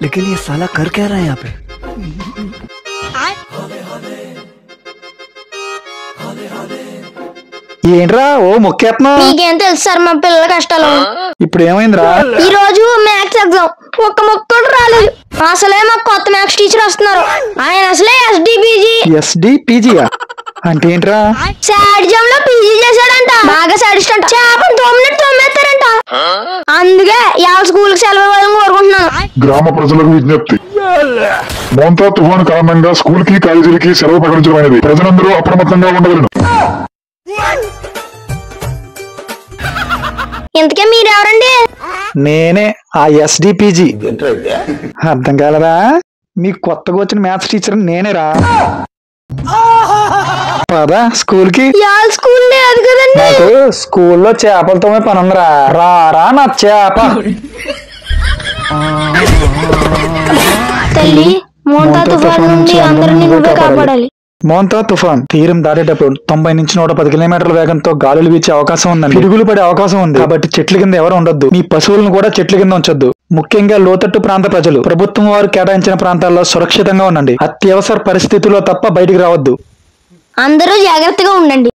लेकिन ये साला कर क्या रहा है यहाँ पे? ఏంట్రా ఓ మొక్కేస్తున్నా? మీకేం తెలుసు సార్ మా పిల్లల కష్టాలు. ఇప్పుడు ఏమైందిరా? ఈ రోజు మ్యాథ్స్ ఎగ్జామ్ ఒక్క మొక్కడు రాలేదు. అసలే మాకు కొత్త మ్యాథ్స్ టీచర్ వస్తున్నారు. ఆయన అసలే ఎస్డిపిజియా అంటే ఏంట్రా? సాడిజం లో పీజీ చేశాడంట. బాగా సాడిస్ట్ అంట. చేపను తోమేస్తారంట. అందుకే ఇవాళ స్కూల్ కి సెలవు ఇవ్వాలని కోరుకుంటున్నాను. గ్రామ ప్రజలకు విజ్ఞప్తి, మోంతా తుఫాను కారణంగా స్కూల్ కి కాలేజీలకి సెలవు ప్రకటించడమైనది. ప్రజలందరూ అప్రమత్తంగా ఉండగలను. ఇంతకే మీరెవరండి? నేనే ఆ ఎస్డిపిజి. అర్థం కాలరా? మీకు కొత్తగా వచ్చిన మ్యాథ్స్ టీచర్ నేనేరా. పదా స్కూల్ కి. ఇవాళ స్కూల్ లేదు కదండి. నాకు స్కూల్లో చేపలతో పని ఉందిరా. రారా నా చేప. తల్లి మోంతా తుఫాన్ నుండి అందరినీ నువ్వే కాపాడాలి. మోంతా తుఫాన్ తీరం దాటేటప్పుడు 90 నుంచి 110 కిలోమీటర్ల వేగంతో గాలులు వీచే అవకాశం ఉందండి. పిడుగులు పడే అవకాశం ఉంది. కాబట్టి చెట్ల కింద ఎవరు ఉండొద్దు. మీ పశువులను కూడా చెట్ల కింద ఉంచొద్దు. ముఖ్యంగా లోతట్టు ప్రాంత ప్రజలు ప్రభుత్వం వారు కేటాయించిన ప్రాంతాల్లో సురక్షితంగా ఉండండి. అత్యవసర పరిస్థితుల్లో తప్ప బయటికి రావద్దు. అందరూ జాగ్రత్తగా ఉండండి.